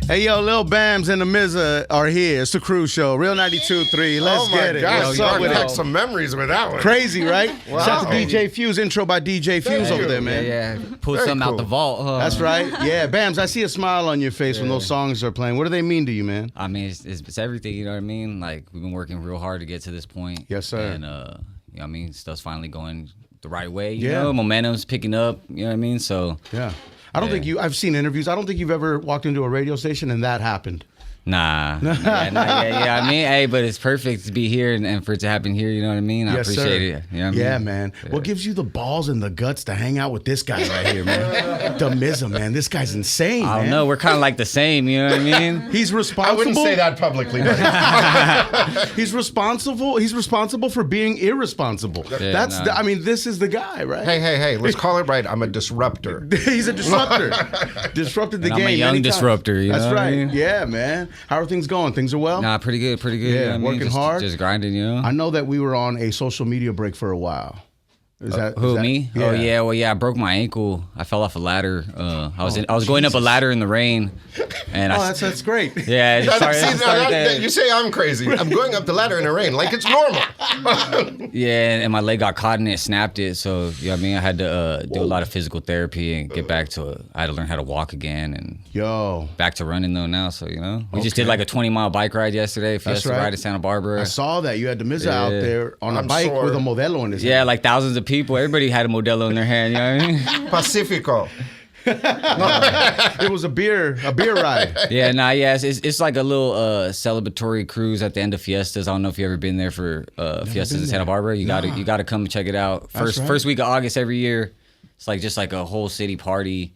Hey, yo, Lil Bams and Damizza are here. It's the Cruz Show. Real 92.3. Let's get it. Gosh, What's up you with had it? some memories with that one. Crazy, right? Wow. Shout out to DJ Fuse. Intro by DJ Fuse over there, man. Yeah. Pull Very something out cool. the vault. That's right. Yeah, Bams, I see a smile on your face when those songs are playing. What do they mean to you, man? I mean, it's everything, you know what I mean? Like, we've been working real hard to get to this point. Yes, sir. And, you know what I mean? Stuff's finally going the right way, you Yeah. know? Momentum's picking up, you know what I mean? So, Yeah. I don't think I've seen interviews. I don't think you've ever walked into a radio station and that happened. nah. Yeah, I mean, hey, but it's perfect to be here and for it to happen here, you know what I mean? I Yes, appreciate sir. it. You know what I mean? Yeah, man. What gives you the balls and the guts to hang out with this guy right here, man? Damizza, man. This guy's insane, I don't man. know. We're kind of like the same, you know what I mean? He's responsible. I wouldn't say that publicly. But He's responsible. He's responsible for being irresponsible. Yeah, I mean, this is the guy, right? hey, let's call it right. I'm a disruptor. He's a disruptor. Disrupted the And game. I'm a young many times. disruptor, you That's know what I right. mean? Yeah, man. How are things going? Things are well? Nah, pretty good. Yeah, you know what I mean? working hard? Just grinding, you know? I know that we were on a social media break for a while. Is that Who, is that- me? Oh yeah, well yeah, I broke my ankle. I fell off a ladder. I was going up a ladder in the rain, and Oh, that's great. yeah. It just started there. You say I'm crazy. I'm going up the ladder in the rain like it's normal. Yeah, and my leg got caught in it, snapped it. So you know what I mean, I had to do a lot of physical therapy and get back to it. I had to learn how to walk again and Yo, back to running though now. So you know, we just Okay. did like a 20-mile bike ride yesterday. Fiesta right. ride in Santa Barbara. I saw that. You had Damizza out there on a I'm bike sure. with a Modelo in his Yeah, hand. like thousands of people. Everybody had a Modelo in their hand. You know what I mean? Pacifico. It was a beer ride. Yeah, it's like a little celebratory cruise at the end of Fiestas. I don't know if you've ever been there for Fiestas in Santa Barbara. You gotta come and check it out. First week of August every year. It's like just like a whole city party.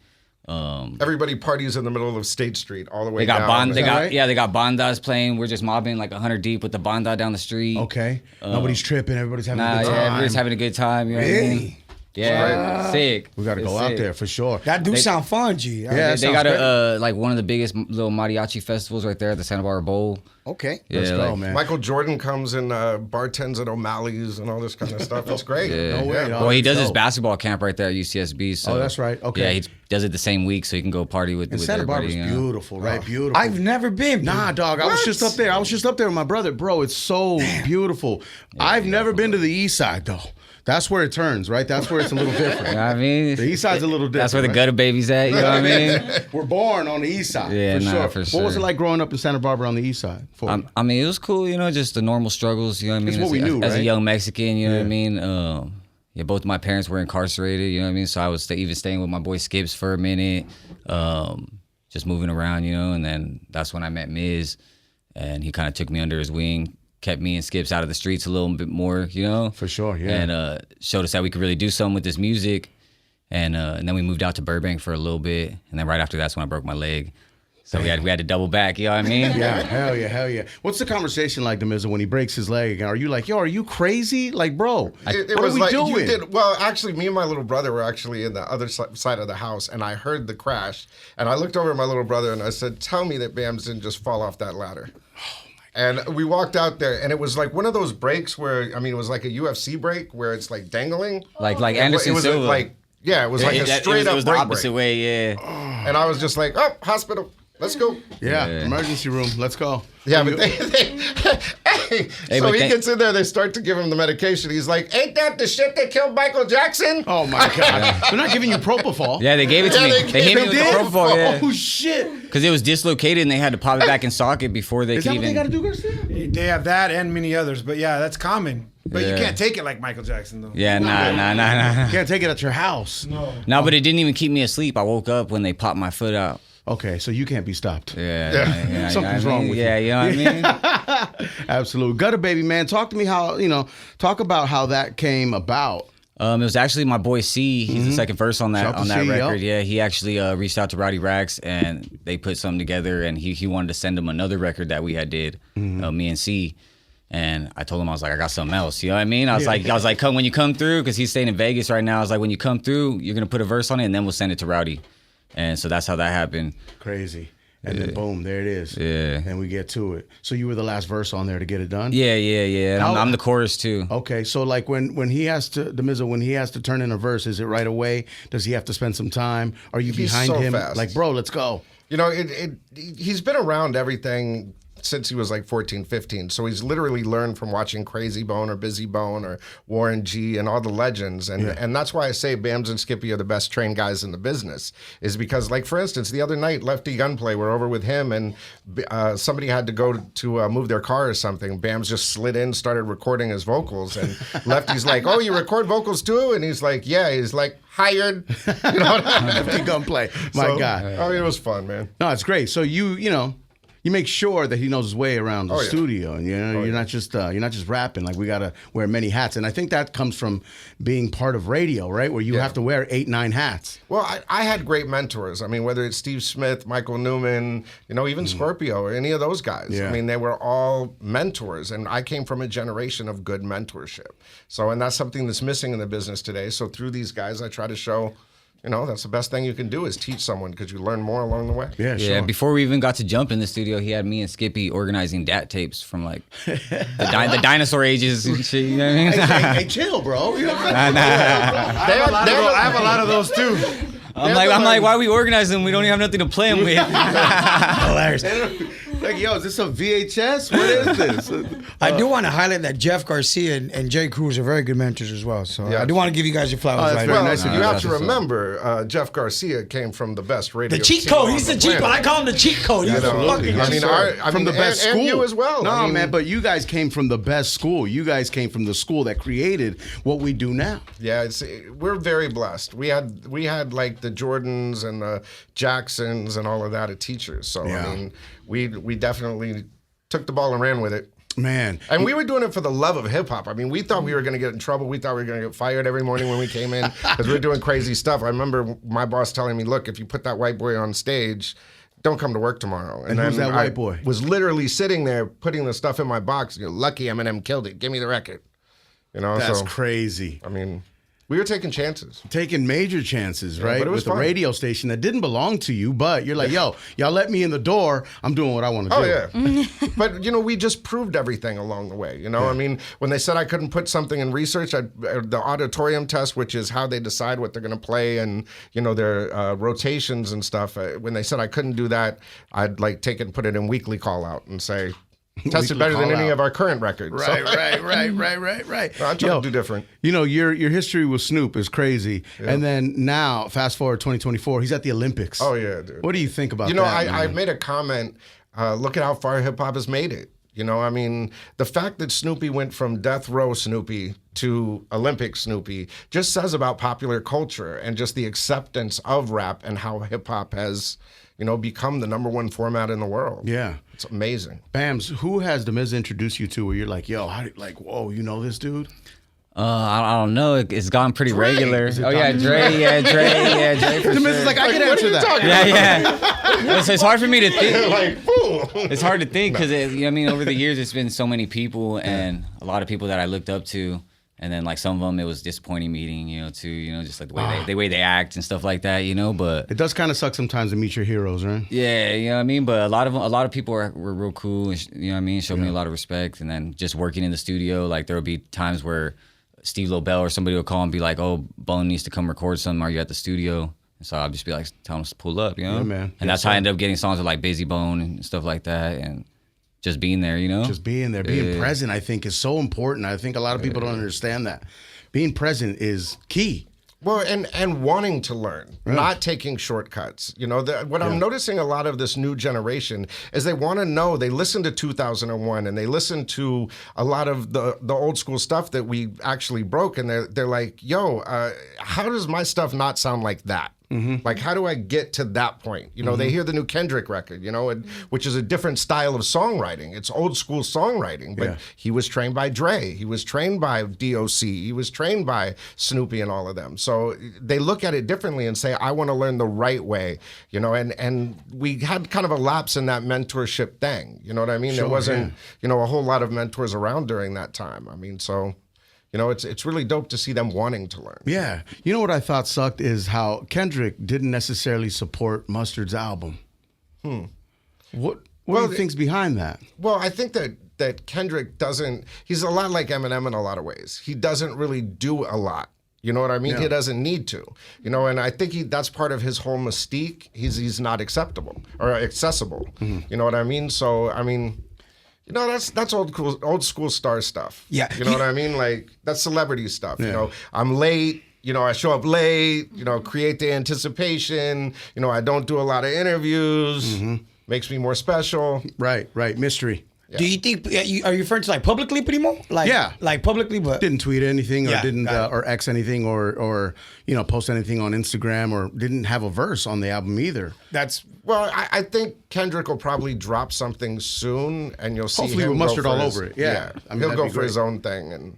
Everybody parties in the middle of State Street all the way They got down. they right? got bandas playing. We're just mobbing like 100 deep with the banda down the street. Okay. Nobody's tripping. Everybody's having a good time. everybody's having a good time. You know what I mean? Really? Yeah, sick. We got to It's go out sick. there for sure. That do sound fun, G. Yeah, They sounds got great. a like one of the biggest little mariachi festivals right there at the Santa Barbara Bowl. Okay. Yeah, Let's go, like- man. Michael Jordan comes and bartends at O'Malley's and all this kind of stuff. It's great. Yeah. No way, dog. Well, he does So- his basketball camp right there at UCSB. So Oh, that's right. Okay. Yeah, he does it the same week, so he can go party with And Santa everybody. Barbara's you know? beautiful, right? Beautiful. I've never been. Nah, dog. I was just up there. I was just up there with my brother. Bro, it's so beautiful. I've never been to the east side, though. That's where it turns, right? That's where it's a little different. You know what I mean? The east side's a little different. That's where the right? gutter babies at. You know what I mean? We're born on the east side. Yeah, for nah, sure. for What was it sure. like growing up in Santa Barbara on the east side? For you? I mean, it was cool. You know, just the normal struggles. You know what I mean? It's what we knew, as a right? young Mexican, you know what I mean? Yeah, both of my parents were incarcerated. You know what I mean? So I was even staying with my boy Skips for a minute, just moving around. You know, and then that's when I met Miz, and he kind of took me under his wing. Kept me and Skips out of the streets a little bit more, you know? For sure, yeah. And showed us that we could really do something with this music. And then we moved out to Burbank for a little bit. And then right after that's when I broke my leg. So we had to double back, you know what I mean? Yeah, hell yeah. What's the conversation like, Damizza, when he breaks his leg? Are you like, yo, are you crazy? Like, bro, It what was are we like doing? you did. Well, actually, me and my little brother were actually in the other side of the house, and I heard the crash. And I looked over at my little brother and I said, "Tell me that Bams didn't just fall off that ladder." And we walked out there, and it was like one of those breaks where, I mean, it was like a UFC break where it's like dangling. Like It Anderson was Silva. like, yeah, it was like a straight it up was the break. opposite way, yeah. And I was just like, "Oh, hospital, let's go." Yeah, Yeah. emergency room. Let's go. Yeah, but hey, so but he gets in there, they start to give him the medication. He's like, "Ain't that the shit that killed Michael Jackson?" Oh my God. They're not giving you propofol. Yeah, they gave it to Yeah, me. They hit me with the did? propofol, yeah. Oh shit. Because it was dislocated and they had to pop it back in socket before they Is could that what they even... got to do, Garcia? They have that and many others, but yeah, that's common. But you Yeah. can't take it like Michael Jackson, though. Yeah, nah. You can't take it at your house. No, but it didn't even keep me asleep. I woke up when they popped my foot out. Okay, so you can't be stopped. Yeah. Something's you know what I wrong mean? with Yeah, you. you know what I mean? Absolute. Gutter Baby, man. Talk to me talk about how that came about. It was actually my boy C. He's the second verse on Shout that out to C, record. yo. Yeah, he actually reached out to Rowdy Rax and they put something together. And he wanted to send him another record that we had did, me and C. And I told him, I was like, I got something else. You know what I mean? I was like, come when you come through, because he's staying in Vegas right now. I was like, when you come through, you're gonna put a verse on it, and then we'll send it to Rowdy. And so that's how that happened. Crazy. And then boom, there it is. Yeah. And we get to it. So you were the last verse on there to get it done? Yeah. And I'm the chorus too. Okay, so like when he has to, Damizza, when he has to turn in a verse, is it right away? Does he have to spend some time? Are you He's behind so him? fast. Like, bro, let's go. You know, he's been around everything since he was like 14, 15. So he's literally learned from watching Crazy Bone or Busy Bone or Warren G and all the legends. And that's why I say Bams and Skippy are the best trained guys in the business, is because, like, for instance, the other night, Lefty Gunplay, we're over with him, and somebody had to go to move their car or something. Bams just slid in, started recording his vocals. And Lefty's like, oh, you record vocals too? And he's like, yeah. He's like, hired. You know what I mean? Lefty Gunplay. My God. I mean, it was fun, man. No, it's great. So you know, you make sure that he knows his way around the studio, and you're not just rapping. Like, we gotta wear many hats, and I think that comes from being part of radio, right? Where you have to wear 8, 9 hats. Well, I had great mentors. I mean, whether it's Steve Smith, Michael Newman, you know, even Scorpio or any of those guys. Yeah. I mean, they were all mentors, and I came from a generation of good mentorship. So, and that's something that's missing in the business today. So through these guys, I try to show, you know, that's the best thing you can do, is teach someone, because you learn more along the way. Yeah, sure. Yeah, before we even got to jump in the studio, he had me and Skippy organizing DAT tapes from like the dinosaur ages and shit. You know what I mean? Hey, chill, bro. You know what I have a lot of those too. I'm like, why are we organizing them? We don't even have nothing to play them with. Hilarious. Like, yo, is this a VHS? What is this? I do want to highlight that Jeff Garcia and Jay Cruz are very good mentors as well. So I do want to give you guys your flowers. that's later. very Well, nice of you have that's to what's up. remember, Jeff Garcia came from the best radio. The cheat team code. on He's the the cheat code. planet. I call him the cheat code. He's the Absolutely. fucking. Yes, I mean, sir. From the best and school. you as well. No, I mean, man, but you guys came from the best school. You guys came from the school that created what we do now. Yeah, we're very blessed. We had like the Jordans and the Jacksons and all of that as teachers. So Yeah. I mean, we definitely took the ball and ran with it. Man. And we were doing it for the love of hip hop. I mean, we thought we were going to get in trouble. We thought we were going to get fired every morning when we came in, because we were doing crazy stuff. I remember my boss telling me, "Look, if you put that white boy on stage, don't come to work tomorrow." And who's that white boy? Was literally sitting there putting the stuff in my box. You know, lucky Eminem killed it. Give me the record. You know, That's so crazy. I mean, we were taking chances. Taking major chances, right? but it was With a fun. radio station that didn't belong to you, but you're like, yo, y'all let me in the door. I'm doing what I want to do. Oh, yeah. But, you know, we just proved everything along the way. You know, I mean, when they said I couldn't put something in research, the auditorium test, which is how they decide what they're going to play and, you know, their rotations and stuff, when they said I couldn't do that, I'd like take it and put it in weekly call out and say, tested better than any of our current records. Right, So- right. I try to do different. You know, your history with Snoop is crazy. And then now, fast forward 2024, he's at the Olympics. Oh, yeah, dude. What do you think about You know, that? I man? made a comment. Look at how far hip hop has made it. You know, I mean, the fact that Snoopy went from Death Row Snoopy to Olympic Snoopy just says about popular culture and just the acceptance of rap and how hip hop has, you know, become the #1 format in the world. Yeah. It's amazing. Bams, who has Damizza introduced you to where you're like, yo, whoa, you know this dude? I don't know. It's gone pretty regular. Is it Oh yeah, Dre? Dre. Yeah, Dre. For Damizza's sure. like, I can What are answer you that. talking Yeah. It's hard for me to think. Like, boom. It's hard to think because I mean, over the years, it's been so many people and a lot of people that I looked up to, and then like some of them, it was disappointing meeting, you know, too, you know, just like the way they act and stuff like that, you know. But It does kind of suck sometimes to meet your heroes, right? yeah, you know what I mean. But a lot of people were real cool, and you know what I mean, showed me a lot of respect. And then just working in the studio, like there would be times where Steve Lil Bell or somebody would call and be like, "Oh, Bone needs to come record something. Are you at the studio?" And so I'd just be like, "Tell him to pull up," you know. Yeah, man. And that's how I ended up getting songs with like Busy Bone and stuff like that, and just being there, you know. Just being there, being present, I think, is so important. I think a lot of people don't understand that. Being present is key. Well, and wanting to learn, not taking shortcuts. You know, what I'm noticing a lot of this new generation is they want to know. They listen to 2001 and they listen to a lot of the old school stuff that we actually broke, and they're like, "Yo, how does my stuff not sound like that?" Like, how do I get to that point? You know, they hear the new Kendrick record, you know, which is a different style of songwriting. It's old school songwriting, but he was trained by Dre. He was trained by DOC. He was trained by Snoopy and all of them. So they look at it differently and say, I want to learn the right way, you know, and we had kind of a lapse in that mentorship thing. You know what I mean? Sure, there wasn't, you know, a whole lot of mentors around during that time. I mean, so... You know, it's really dope to see them wanting to learn. Yeah. You know what I thought sucked is how Kendrick didn't necessarily support Mustard's album. What do you think's behind that? Well, I think that Kendrick doesn't, he's a lot like Eminem in a lot of ways. He doesn't really do a lot. You know what I mean? He doesn't need to. You know, and I think that's part of his whole mystique. He's not acceptable or accessible. You know what I mean? So I mean, you know, that's old school star stuff. Yeah. You know what I mean? Like that's celebrity stuff. You know, I'm late. You know, I show up late. You know, create the anticipation. You know, I don't do a lot of interviews. Makes me more special. Right. Mystery. Yeah. Do you think are you referring to like publicly, primo? Like like publicly, but didn't tweet anything or didn't or X anything or you know post anything on Instagram or didn't have a verse on the album either. Well, I think Kendrick will probably drop something soon, and you'll see hopefully him with mustard all his, over it. Yeah, I mean, he'll go for his own thing, and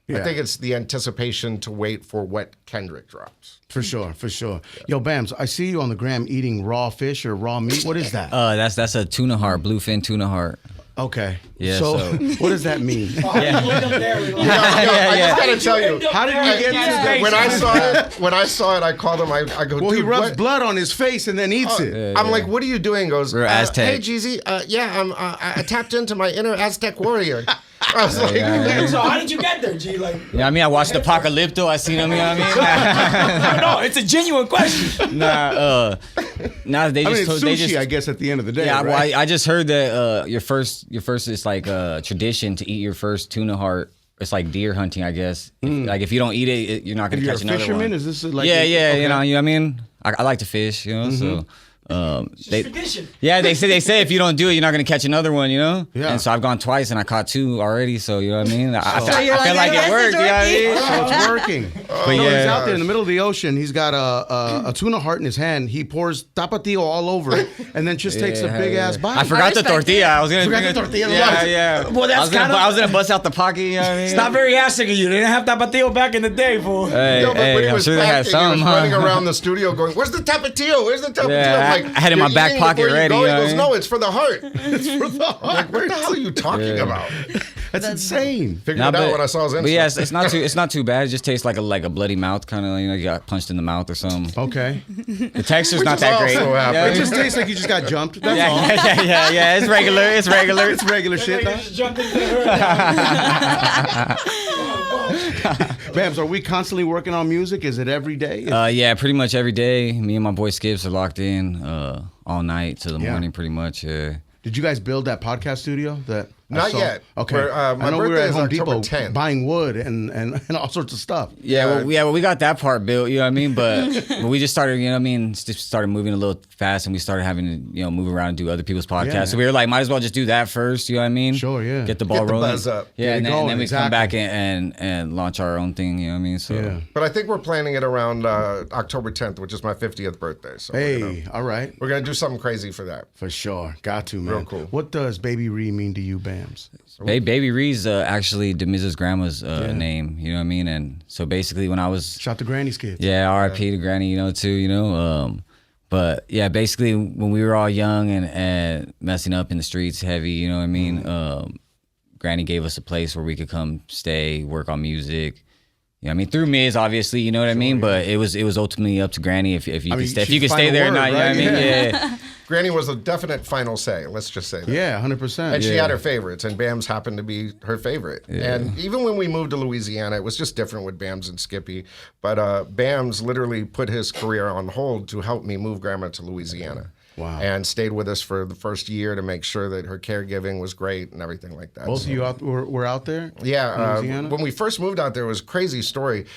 I think it's the anticipation to wait for what Kendrick drops. For sure. Yo, Bams, I see you on the gram eating raw fish or raw meat. What is that? That's a tuna heart, bluefin tuna heart. Okay. Yeah. So what does that mean? I just gotta tell you, how did you get to that? When I saw it, I called him. I go, well, dude, he rubs what? blood on his face and then eats it. I'm like, what are you doing? He goes, We're Aztec. hey, Jeezy, I tapped into my inner Aztec warrior. I was like, so how did you get there, G? Like, you know what I mean? I watched Apocalypto. I seen him. You know what I mean? no, it's a genuine question. They just it's they sushi, just I guess, at the end of the day. yeah. right? Well, I just heard that your first is like a tradition to eat your first tuna heart. It's like deer hunting, I guess. Like if you don't eat it, you're not gonna You're catch a another fisherman? one. Is this like yeah. okay. You know what I mean? I like to fish. You know, so. Tradition. Yeah, they say if you don't do it, you're not gonna catch another one, you know. Yeah. And so I've gone twice and I caught 2 already. So you know what I mean. I So feel like it worked. You know what I mean? So it's working. But no, yeah. he's out there in the middle of the ocean. He's got a tuna heart in his hand. He pours tapatio all over it, and then just takes a big ass bite. I forgot the tortilla. I was gonna Forgot the tortilla. Yeah. Well, that's I was gonna bust out the pocket. You know what I mean? It's not very Aztec of you. They didn't have tapatio back in the day, fool. Hey, Yo, but when he I'm was sure they had packing, some. he was running around the studio going, "Where's the tapatio? Where's the tapatio?" Yeah, I'm like, I had it in my "You're back eating pocket before you ready, go?" you He know goes, what I mean? "No, it's for the heart." It's for the heart. Like, what the hell are you talking about? That's insane. Figured it out when I saw his Insta. But yeah, it's not too bad. It just tastes like a bloody mouth, kind of. You know, you got punched in the mouth or something. Okay. The texture's not is that great. also happening. It just tastes like you just got jumped. That's all. Yeah. It's regular. It's regular. It's regular shit. Huh? Bams, are we constantly working on music? Is it every day? Yeah, pretty much every day. Me and my boy Skips are locked in all night till the morning, pretty much. Did you guys build that podcast studio? Not yet. Okay. My I know we were birthday at is Home October Depot 10th. buying wood and all sorts of stuff. Yeah, we got that part built, you know what I mean? But we just started, you know what I mean, just started moving a little fast and we stared having to, you know, move around and do other people's podcasts. Yeah. So we were like, might as well just do that first, you know what I mean? Sure, yeah. Get the ball Get the rolling. buzz up. Yeah, Get and it then, going, we come back exactly. and launch our own thing, you know what I mean? So Yeah. But I think we're planning it around October 10th, which is my 50th birthday. So Hey, all right. we're gonna do something crazy for that. For sure. Got to, man. Real cool. What does Baby Ree mean to you, Bams? Baby Ree's actually Damizza's grandma's name, you know what I mean? And so basically when I was... Shout to Granny's kids. Yeah, R.I.P. to Granny, you know, too, you know. But yeah, basically when we were all young and messing up in the streets heavy, you know what I mean? Granny gave us a place where we could come stay, work on music. You know what I mean? Through Miz, obviously, you know what I mean? But it was ultimately up to Granny if you could stay. If you could stay there or not, you know what I mean? Yeah. Granny was the definite final say. Let's just say that. Yeah, 100%. And she had her favorites, and Bams happened to be her favorite. Yeah. And even when we moved to Louisiana, it was just different with Bams and Skippy. But Bams literally put his career on hold to help me move Grandma to Louisiana. Wow. And stayed with us for the first year to make sure that her caregiving was great and everything like that. Both of you were out there? Yeah, Louisiana? when we first moved out there, it was a crazy story.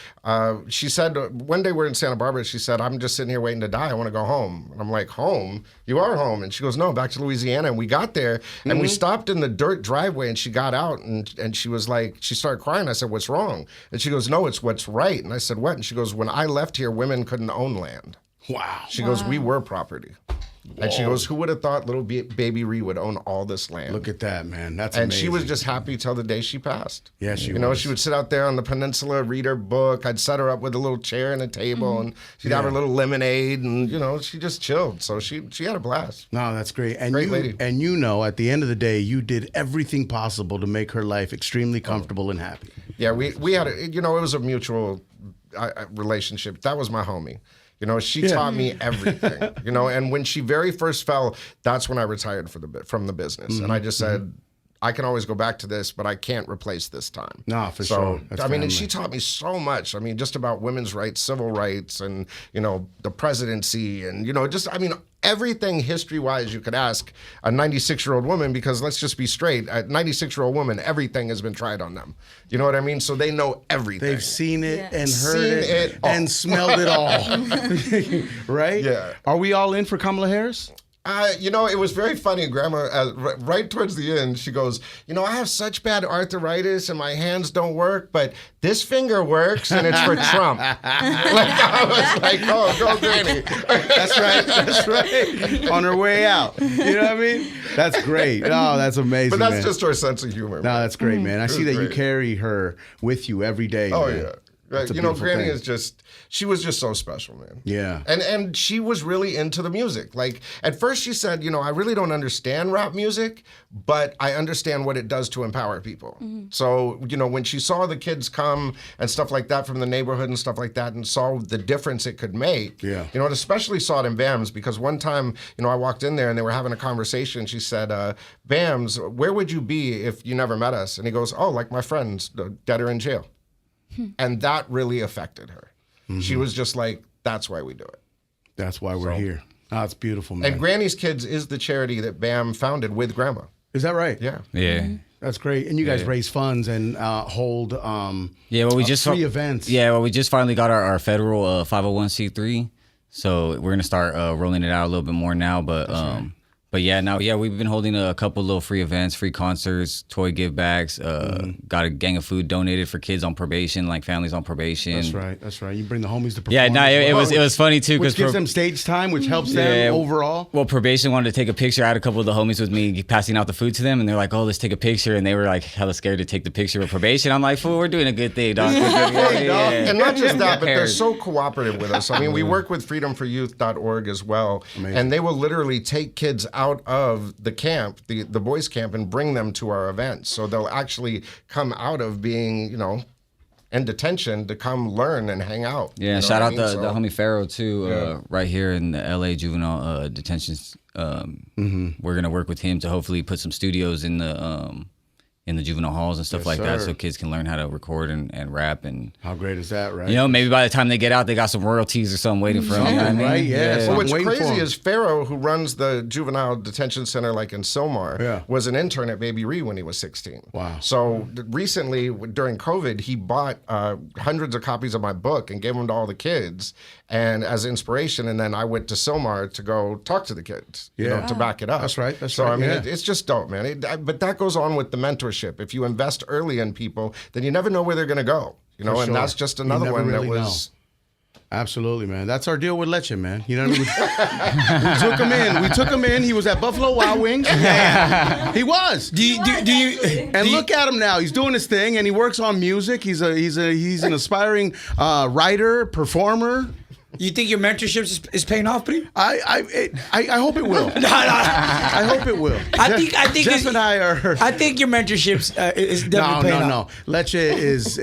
She said, one day we're in Santa Barbara, she said, "I'm just sitting here waiting to die. I want to go home." And I'm like, "Home? You are home?" And she goes, "No, back to Louisiana." And we got there, and we stopped in the dirt driveway, and she got out, and she was like, she started crying. I said, "What's wrong?" And she goes, "No, it's what's right." And I said, "What?" And she goes, "When I left here, women couldn't own land." Wow. She goes, "We were property." And she goes, "Who would have thought little baby Ree would own all this land?" Look at that, man. That's and amazing. she was just happy till the day she passed. Yeah, she You know, was. she would sit out there on the peninsula, read her book. I'd set her up with a little chair and a table, and she'd have her little lemonade, and, you know, she just chilled. So she had a blast. No, that's great. And Great lady. And you know, at the end of the day, you did everything possible to make her life extremely comfortable and happy. Yeah, we had, you know, it was a mutual relationship. That was my homie. You know, she taught me everything. You know, and when she very first fell, that's when I retired from the business, and I just said, I can always go back to this, but I can't replace this time. No, for sure. That's I mean, and family. she taught me so much. I mean, just about women's rights, civil rights, and, you know, the presidency, and, you know, just, I mean, everything history-wise you could ask a 96-year-old woman, because let's just be straight, a 96-year-old woman, everything has been tried on them. You know what I mean? So they know everything. They've seen it and heard Seen it, it all. and smelled it all. Right? Yeah. Are we all in for Kamala Harris? You know, it was very funny. Grandma, right towards the end, she goes, you know, I have such bad arthritis and my hands don't work, but this finger works and it's for Trump. Like, I was like, oh, go Granny. That's right. That's right. On her way out. You know what I mean? That's great. Oh, that's amazing. But that's man. just her sense of humor. No, that's great, man. I see that you great. carry her with you every day. Oh, man. yeah. That's a You know, beautiful Granny thing. is just, she was just so special, man. Yeah. And she was really into the music. Like, at first she said, you know, I really don't understand rap music, but I understand what it does to empower people. So, you know, when she saw the kids come and stuff like that from the neighborhood and stuff like that and saw the difference it could make, Yeah. you know, and especially saw it in Bams, because one time, you know, I walked in there and they were having a conversation. She said, Bams, where would you be if you never met us? And he goes, oh, like my friends, dead or in jail. And that really affected her. She was just like, that's why we do it. That's why we're here. Oh, it's beautiful, man. And Granny's Kids is the charity that Bam founded with Grandma. Is that right? Yeah. Yeah. That's great. And you guys raise funds and hold Yeah, well, we just free events. Yeah, well, we just finally got our federal 501c3, so we're gonna start rolling it out a little bit more now. But yeah, now we've been holding a couple little free events, free concerts, toy give backs. Got a gang of food donated for kids on probation, like families on probation. That's right. That's right. You bring the homies to perform. Yeah, no, as well, it was funny too which because gives them stage time, which helps them overall. Well, probation wanted to take a picture. I had a couple of the homies with me passing out the food to them, and they're like, "Oh, let's take a picture," and they were like hella scared to take the picture with probation. I'm like, "Fool, we're doing a good thing, dog." And not just that, but they're Cares. so cooperative with us. I mean, we work with freedomforyouth.org as well. Amazing. And they will literally take kids out of the camp, the boys' camp, and bring them to our events. So they'll actually come out of being, you know, in detention to come learn and hang out. Yeah, You know shout what out I mean? the homie Pharaoh too, Yeah. right here in the LA juvenile detentions. We're gonna work with him to hopefully put some studios in the juvenile halls and stuff Yes, like that, sir. so kids can learn how to record and rap, and How great is that, right? you know, maybe by the time they get out, they got some royalties or something waiting for them. You know what I mean? Right, yeah. Well, I'm what's waiting for crazy him. is Pharaoh, who runs the juvenile detention center like in Sylmar, Yeah. was an intern at Baby Ree when he was 16. Wow. So recently, during COVID, he bought hundreds of copies of my book and gave them to all the kids and as inspiration. And then I went to Sylmar to go talk to the kids, you know, to back it up. That's right, that's so, right, I mean, yeah. it's just dope, man. But that goes on with the mentorship. If you invest early in people, then you never know where they're going to go. You know, For and sure. that's just You another never one really that was... Absolutely, man. That's our deal with Leche, man. You know what I mean? We took him in. We took him in. He was at Buffalo Wild Wings. Yeah. He was. Do you And look at him now. He's doing his thing, and he works on music. He's an aspiring writer, performer. you think your mentorship is paying off, Pri? I hope it will. I hope it will. I think Jeff it's- and I are. I think your mentorship is definitely paying off. No. Leche is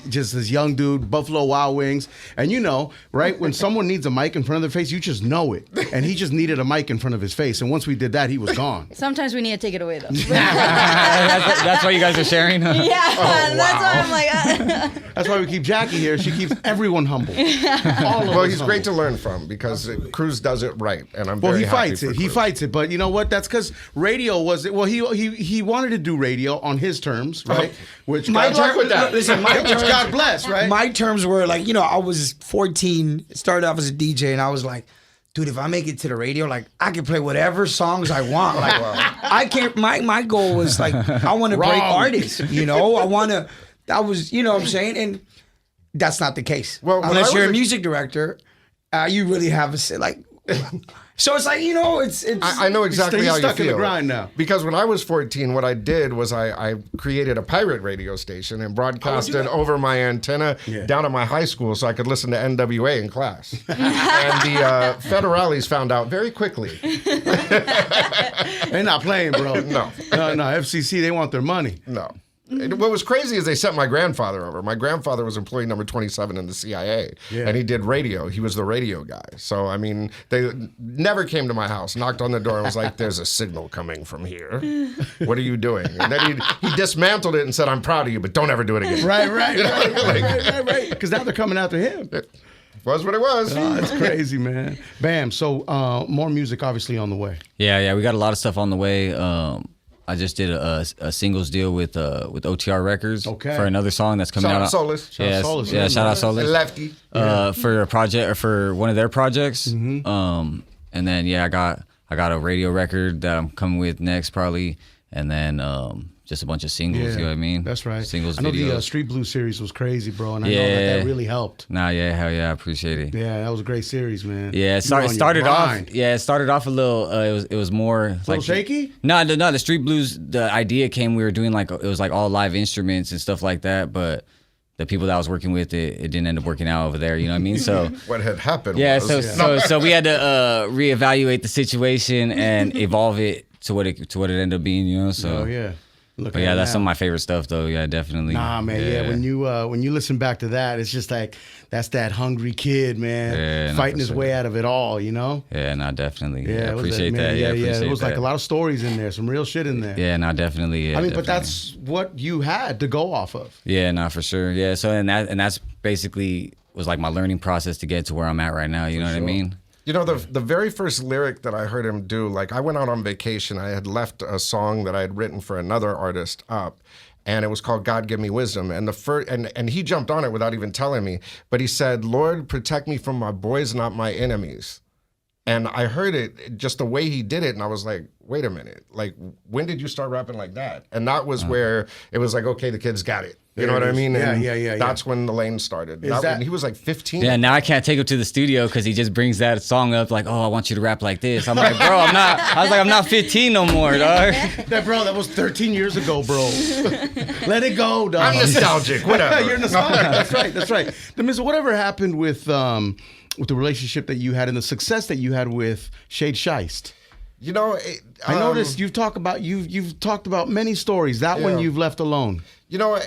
just this young dude, Buffalo Wild Wings. And you know, right, when someone needs a mic in front of their face, you just know it. And he just needed a mic in front of his face. And once we did that, he was gone. Sometimes we need to take it away, though. that's why you guys are sharing. Yeah, that's why I'm like, That's why we keep Jackie here. She keeps everyone humble. All of Well, us he's humble. great to learn from because Cruz does it right, and I'm Well, very he happy fights for it. He Cruz. fights it. But you know what? That's because radio was it. Well, he wanted to do radio on his terms, right? Which My God, term- listen, my which terms- God bless, right? My terms were like, you know, I was 14, started off as a DJ, and I was like, dude, if I make it to the radio, like I can play whatever songs I want. Like I can't. My goal was like I want to break Wrong. artists. You know, I want to. That was, you know what I'm saying, and that's not the case. Well, when unless I you're was a a- music director, you really have a say. Like, so it's like, you know, it's. I know exactly He's how stuck you in the feel. grind now. Because when I was 14, what I did was I created a pirate radio station and broadcasted over my antenna down at my high school so I could listen to NWA in class. And the federales found out very quickly. They're not playing, bro. No. no. FCC, they want their money. No. What was crazy is they sent my grandfather over. My grandfather was employee number 27 in the CIA, and he did radio. He was the radio guy. So, I mean, they never came to my house, knocked on the door, and was like, there's a signal coming from here. What are you doing? And then he dismantled it and said, I'm proud of you, but don't ever do it again. Right. Because now they're coming after him. It was what it was. Oh, that's crazy, man. Bam. So, more music obviously on the way. Yeah, we got a lot of stuff on the way. I just did a singles deal with OTR Records for another song that's coming out. Shout out Solus. Lefty. For a project or for one of their projects. And then I got a radio record that I'm coming with next probably, and then just a bunch of singles. You know what I mean? That's right. Singles. I know videos. the Street Blues series was crazy, bro, and I know that really helped. Hell yeah, I appreciate it. Yeah, that was a great series, man. Yeah, it started off a little. It was more a little shaky. No, the Street Blues. The idea came. We were doing it was like all live instruments and stuff like that, but the people that I was working with, it didn't end up working out over there. You know what I mean? So what had happened? So we had to reevaluate the situation and evolve it to what it ended up being. You know? So But that's some of my favorite stuff, though. Yeah, definitely. Nah, man. Yeah, when you listen back to that, it's just like that's that hungry kid, man, fighting his way out of it all. You know? Yeah, definitely. Yeah, I appreciate that. Yeah, it was like a lot of stories in there, some real shit in there. Yeah, definitely. Yeah, but that's what you had to go off of. Yeah, for sure. Yeah, so and that's basically was like my learning process to get to where I'm at right now. You know what I mean? You know, the very first lyric that I heard him do, like I went out on vacation. I had left a song that I had written for another artist up, and it was called God Give Me Wisdom. And and he jumped on it without even telling me. But he said, Lord, protect me from my boys, not my enemies. And I heard it, just the way he did it, and I was like, wait a minute. Like, when did you start rapping like that? And that was where it was like, okay, the kid's got it. You know what I mean? Yeah. That's when the lane started. He was like 15. Yeah, now I can't take him to the studio because he just brings that song up like, oh, I want you to rap like this. I'm like, bro, I'm not 15 no more, dog. That was 13 years ago, bro. Let it go, dog. I'm nostalgic, whatever. You're nostalgic. That's right. Damizza, whatever happened with the relationship that you had and the success that you had with Shade Shiest? You know, I noticed you've talked about many stories. That one you've left alone. You know,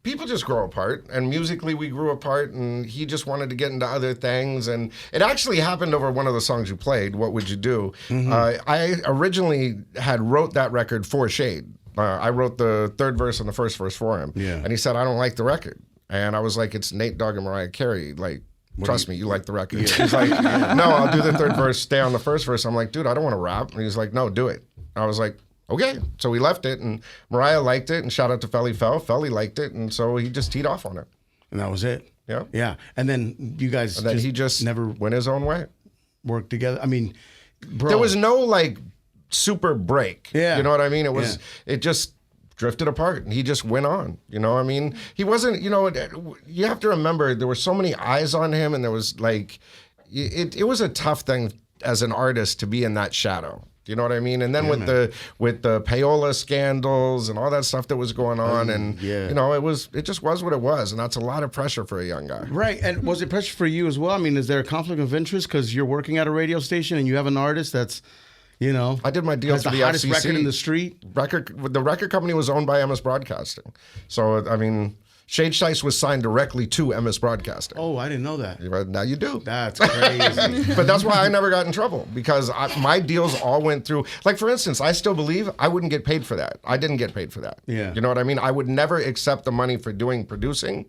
people just grow apart, and musically we grew apart, and he just wanted to get into other things, and it actually happened over one of the songs you played, What Would You Do? I originally had wrote that record for Shade. I wrote the third verse and the first verse for him, and he said, I don't like the record. And I was like, it's Nate Dogg and Mariah Carey, like, trust me, you like the record. He's like, no, I'll do the third verse, stay on the first verse. I'm like, dude, I don't want to rap. And he's like, no, do it. I was like, okay. So we left it, and Mariah liked it, and shout out to Felly Fell. Felly liked it, and so he just teed off on it. And that was it. Yeah. Yeah. And then you guys he just never went his own way. Worked together. I mean, bro. There was no, like, super break. Yeah. You know what I mean? It just drifted apart, and he just went on. You know what I mean? He wasn't, you know, you have to remember there were so many eyes on him, and there was, like, it was a tough thing as an artist to be in that shadow. Do you know what I mean? And then with the payola scandals and all that stuff that was going on, and you know, it just was what it was, and that's a lot of pressure for a young guy. Right. And was it pressure for you as well? I mean, is there a conflict of interest because you're working at a radio station and you have an artist that's, you know, I did my deal to the the hottest FCC. record in the street? The record company was owned by MS Broadcasting, so I mean, Shade Shiest was signed directly to MS Broadcasting. Oh, I didn't know that. Now you do. That's crazy. But that's why I never got in trouble, because my deals all went through. Like, for instance, I still believe I wouldn't get paid for that. I didn't get paid for that. Yeah. You know what I mean? I would never accept the money for doing producing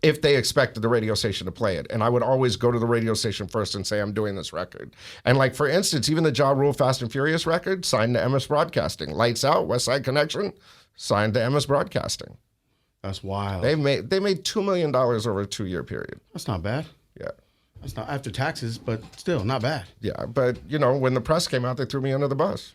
if they expected the radio station to play it. And I would always go to the radio station first and say, I'm doing this record. And, like, for instance, even the Ja Rule Fast and Furious record signed to MS Broadcasting. Lights Out, West Side Connection, signed to MS Broadcasting. That's wild. They made $2 million over a 2-year period. That's not bad. Yeah. That's not after taxes, but still not bad. Yeah, but, you know, when the press came out, they threw me under the bus.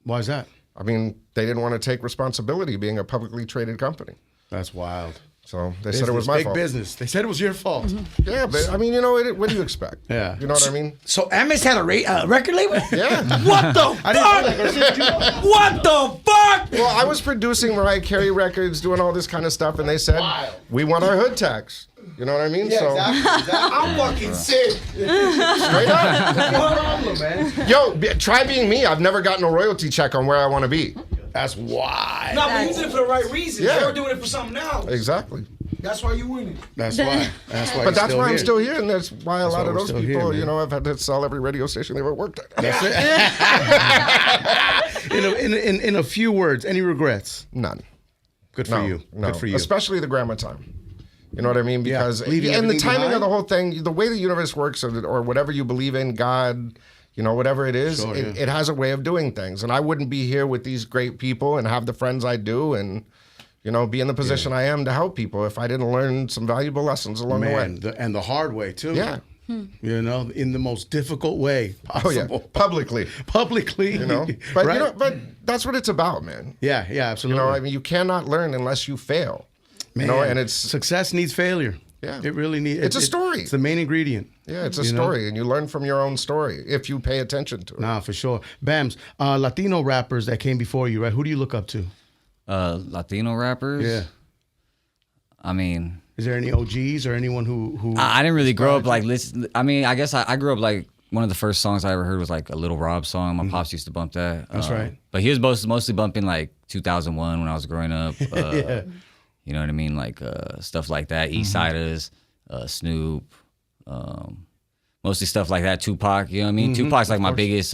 Why is that? I mean, they didn't want to take responsibility being a publicly traded company. That's wild. So they said it was my fault. Big business. They said it was your fault. Mm-hmm. Yeah, but I mean, you know, what do you expect? Yeah. You know what I mean? So MS had a record label? Yeah. What the fuck? What the fuck? Well, I was producing Mariah Carey records, doing all this kind of stuff, and they said, we want our hood tax. You know what I mean? Yeah, exactly. I'm fucking sick. Straight up. No problem, man. Yo, try being me. I've never gotten a royalty check on where I want to be. That's why. No, but you did it for the right reasons. Yeah. You're doing it for something else. Exactly. That's why you winning. That's why. That's why. But that's why I'm here. still here, and that's why a lot why of we're those still people, here, man. you know, I've had to sell every radio station they ever worked at. That's it. in a few words, any regrets? None. Good for No, you. no. Good for you. Especially the grandma time. You know what I mean? Yeah. Because Leaving and the everything timing behind? of the whole thing, the way the universe works, or whatever you believe in, God, you know, whatever it is, Sure, yeah. it has a way of doing things. And I wouldn't be here with these great people and have the friends I do and, you know, be in the position I am to help people if I didn't learn some valuable lessons along the way. And the hard way too. Yeah. You know, in the most difficult way possible. Oh yeah, publicly. Publicly. You know, but right? you know, but that's what it's about, man. Yeah, You absolutely. know, I mean, you cannot learn unless you fail. Man, You know, and it's success needs failure. Yeah. It really needs. It's a story. It's the main ingredient. yeah, it's a You know? story, and you learn from your own story if you pay attention to it. Nah, for sure. Bams, Latino rappers that came before you, right? Who do you look up to? Latino rappers. Yeah. I mean, Is there any OGs or anyone who I didn't really grow up like listen. I mean, I guess I grew up like one of the first songs I ever heard was like a Little Rob song. My pops used to bump that. That's right. But he was mostly bumping like 2001 when I was growing up. Yeah. You know what I mean? Like stuff like that. East Siders, Snoop, mostly stuff like that. Tupac, you know what I mean? Tupac's like my biggest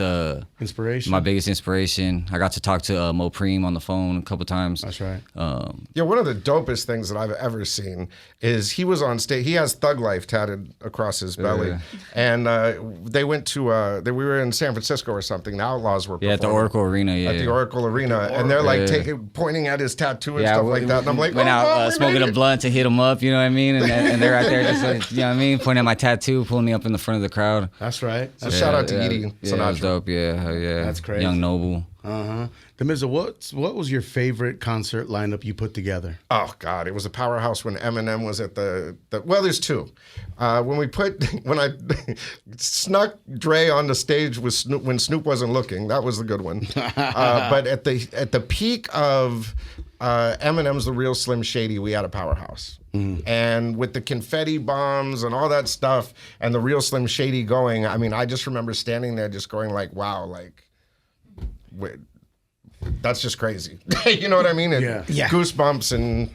inspiration? My biggest inspiration. I got to talk to Mo Preem on the phone a couple times. That's right. Yeah, one of the dopest things that I've ever seen is he was on stage. He has Thug Life tatted across his belly, Yeah. and they went to. We were in San Francisco or something. The Outlaws were Yeah, at the performing Oracle Arena. Yeah, at the Oracle Arena, and they're like pointing at his tattoo and stuff like that. And I'm like, went oh, out wow, we smoking made a it. blunt to hit him up. You know what I mean? And they're out there just like, you know what I mean, pointing at my tattoo, pulling me up in the front of the crowd. That's right. So shout out to Edie Yeah, Sinatra. that was dope. Yeah, hell yeah. That's crazy. Young Noble. Uh-huh. Damizza, what was your favorite concert lineup you put together? Oh God, it was a powerhouse when Eminem was at the well, there's two. When I snuck Dre on the stage with Snoop, when Snoop wasn't looking, that was the good one. But at the peak of Eminem's The Real Slim Shady, we had a powerhouse. And with the confetti bombs and all that stuff and the Real Slim Shady going, I mean, I just remember standing there just going like, wow, like, wait, that's just crazy. You know what I mean? And Yeah. Goosebumps and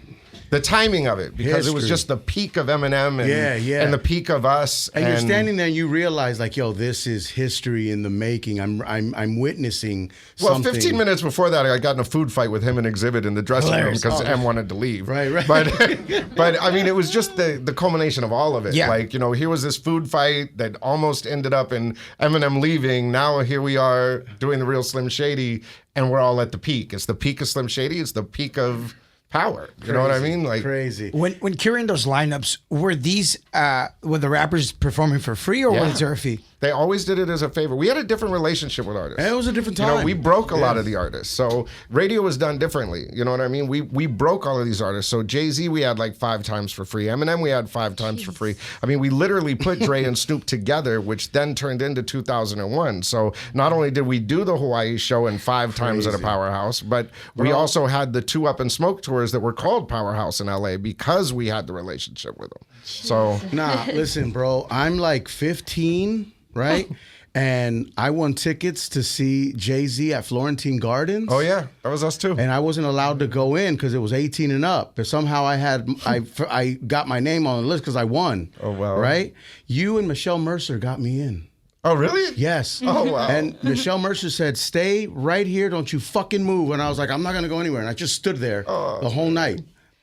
the timing of it, because it was History. just the peak of Eminem and, and the peak of us. And you're standing there and you realize like, yo, this is history in the making. I'm witnessing Well, something. 15 minutes before that, I got in a food fight with him and Exhibit in the dressing room Hilarious. because Oh. M wanted to leave. Right. But I mean, it was just the culmination of all of it. Yeah. Like, you know, here was this food fight that almost ended up in Eminem leaving. Now here we are doing The Real Slim Shady, and we're all at the peak. It's the peak of Slim Shady. It's the peak of power. You know what I mean? Like, Crazy. When curing those lineups, were the rappers performing for free or Yeah. was there a fee? they always did it as a favor. We had a different relationship with artists. It was a different You time. know, we broke a lot of the artists. So radio was done differently. You know what I mean? We broke all of these artists. So Jay-Z we had like 5 times for free. Eminem we had 5 times for free. I mean, we literally put Dre and Snoop together, which then turned into 2001. So not only did we do the Hawaii show in 5 times at a Powerhouse, but we also had the 2 Up and Smoke tours that were called Powerhouse in LA because we had the relationship with them. So Nah, listen, bro. I'm like 15, right? And I won tickets to see Jay-Z at Florentine Gardens. oh yeah, that was us too. And I wasn't allowed to go in because it was 18 and up. But somehow I got my name on the list because I won. Oh, wow. Right? You and Michelle Mercer got me in. Oh really? Yes. Oh, wow. And Michelle Mercer said, "Stay right here. Don't you fucking move." And I was like, "I'm not gonna go anywhere." And I just stood there the whole night.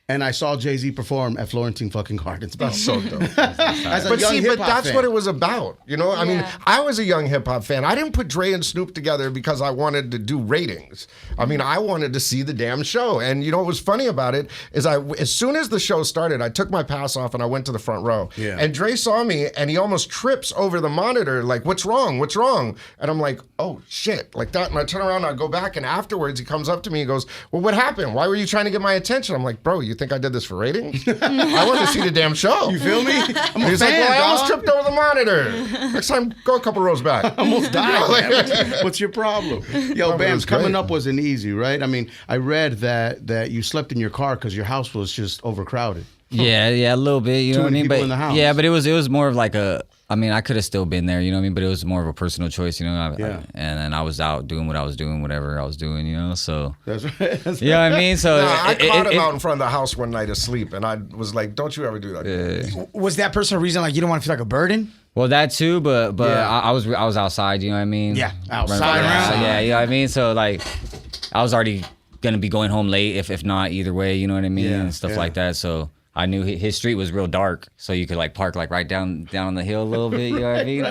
And I saw Jay-Z perform at Florentine fucking Gardens. That's so dope. As a But young see, but hip-hop that's fan. what it was about. You know, I mean, Yeah. I was a young hip hop fan. I didn't put Dre and Snoop together because I wanted to do ratings. I mean, I wanted to see the damn show. And you know what was funny about it is as soon as the show started, I took my pass off and I went to the front row. Yeah. And Dre saw me and he almost trips over the monitor, like, "What's wrong? What's wrong?" And I'm like, "Oh shit," like that. And I turn around and I go back, and afterwards he comes up to me and goes, "Well, what happened? Why were you trying to get my attention?" I'm like, "Bro, you think I did this for ratings? I wanted to see the damn show." You feel me? I'm a He's fan, like, "Well, I almost dog. tripped over the monitor. Next time, go a couple rows back." Almost died. man. What's your problem? Yo, but it was Bams, coming great. up wasn't easy, right? I mean, I read that you slept in your car because your house was just overcrowded. Yeah, a little bit. You know what I many mean? people But in the house. yeah, but it was more of like a. I mean, I could have still been there. You know what I mean? But it was more of a personal choice. You know. Yeah. And then I was out doing what I was doing, whatever I was doing. You know. So. That's right. That's You know what I mean? So I caught him out in front of the house one night asleep, and I was like, "Don't you ever do that." again." Was that personal reason like you don't want to feel like a burden? Well, that too, but Yeah. I was outside. You know what I mean? Yeah, outside around. Yeah, you know what I mean. So like, I was already gonna be going home late if not either way. You know what I mean? Yeah, And stuff yeah. like that. So. I knew his street was real dark, so you could like park like right down on the hill a little bit. You know what I mean?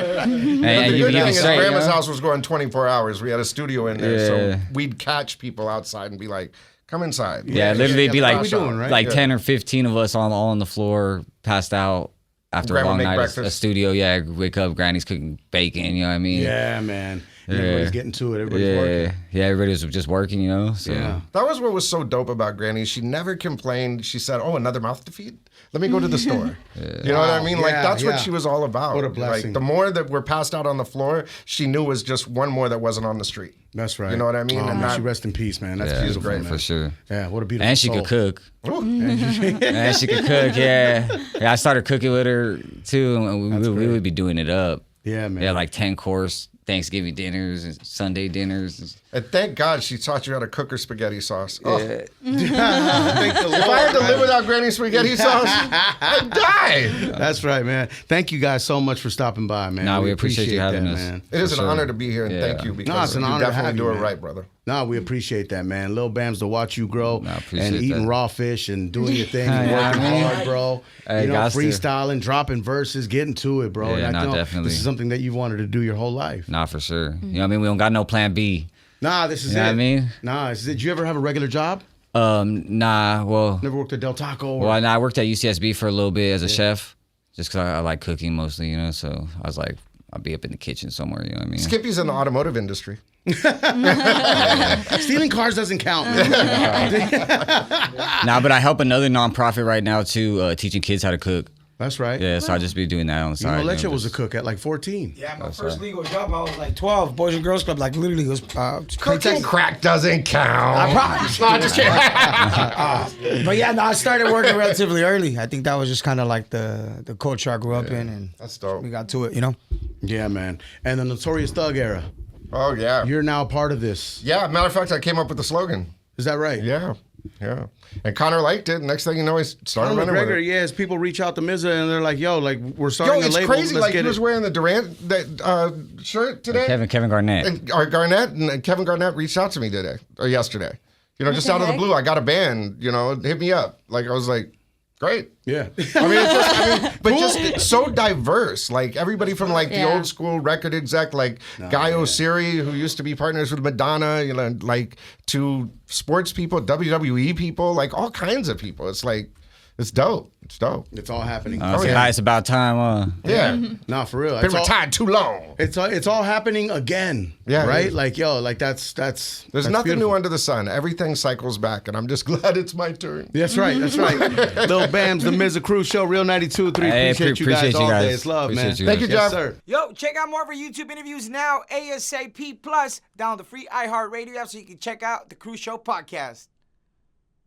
And The you good be thing even is straight. Grandma's you know? house was going 24 hours. We had a studio in there, Yeah. so we'd catch people outside and be like, "Come inside." Yeah, literally be like what we doing, right? like Yeah. 10 or 15 of us all on the floor, passed out after Grandma a long make night at a breakfast. studio. Yeah, wake up, Granny's cooking bacon. You know what I mean? Yeah, man. And everybody's getting to it. Everybody's yeah, working. yeah. Everybody was just working. You know. So. Yeah. That was what was so dope about Granny. She never complained. She said, "Oh, another mouth to feed? Let me go to the store." You know what I mean? Like Yeah, that's yeah. what she was all about. What a blessing. Like the more that were passed out on the floor, she knew was just one more that wasn't on the street. That's right. You know what I mean? Oh, And man, that- she rest in peace, man. That's Yeah, beautiful, great, man. for sure. Yeah, what a beautiful And she soul. could cook. Ooh. And she could cook. Yeah. I started cooking with her too, and we would be doing it up. Yeah, man. Yeah, like 10-course Thanksgiving dinners and Sunday dinners. And thank God she taught you how to cook her spaghetti sauce. Oh. Thank the If I had to live without Granny spaghetti sauce, I'd die. That's right, man. Thank you guys so much for stopping by, man. Nah, we appreciate you having that, us. man. It is For an sure. honor to be here, and Yeah. thank you because it's an you honor to definitely have do you, it man. right, brother. No, we appreciate that, man. Lil Bams to watch you grow I appreciate and eating that. raw fish and doing your thing, Yeah, and working I mean, hard, bro. hey, You know, gots to. freestyling, dropping verses, getting to it, bro. Yeah, And I nah, know definitely. This is something that you've wanted to do your whole life. Nah, for sure. You know what I mean? We don't got no plan B. Nah, this is You know it. what I mean? Nah, this is it. Did you ever have a regular job? Nah, well, Never worked at Del Taco? Or... well, I worked at UCSB for a little bit as a chef, just because I like cooking mostly, you know. So I was like, I'll be up in the kitchen somewhere, you know what I mean? Skippy's in the automotive industry. Stealing cars doesn't count, man. Nah, but I help another nonprofit right now too, teaching kids how to cook. That's right. Yeah, so I just be doing that on the You side. know, Leche you know, was a just- cook at like 14. Yeah, my first legal job, I was like 12, Boys and Girls Club, like literally it was Cooking crack doesn't count. I promise. No, I'm just kidding. But yeah, no, I started working relatively early. I think that was just kind of like the culture I grew up in, and That's dope. we got to it, you know. Yeah, man. And the Notorious Thug era. Oh, yeah. You're now a part of this. Yeah, matter of fact, I came up with the slogan. Is that right? Yeah, yeah. And Connor liked it. Next thing you know, he started Conor running with McGregor, it. yes, people reach out to Mizza and they're like, yo, like, we're Yo, starting a it's label. crazy. Let's Like, he get was it. wearing the Durant shirt today. Kevin Garnett. And Garnett and Kevin Garnett reached out to me today or yesterday. You know, just out of the blue, I got a band. You know, hit me up. Like I was like, great. Yeah. I mean, it's just, but just it's so diverse. Like everybody from like the Yeah. old school record exec, like Guy Osiri, who used to be partners with Madonna. You know, like to sports people, WWE people, like all kinds of people. It's like it's dope. It's dope. It's all happening. It's about time. Yeah, Nah, for real. been It's all, retired too long. it's all happening again. Yeah, it Right? is. Like, yo, like that's There's that's nothing beautiful. new under the sun. Everything cycles back, and I'm just glad it's my turn. That's right. That's right. Lil Bams, the Mizza Cruz Show, Real 92.3. Hey, Appreciate you guys appreciate you all guys. day. It's love, Appreciate man. you Thank you, Yes, Jeff. sir. Yo, check out more of our YouTube interviews now, ASAP Plus. Download the free iHeartRadio app so you can check out the Cruz Show podcast.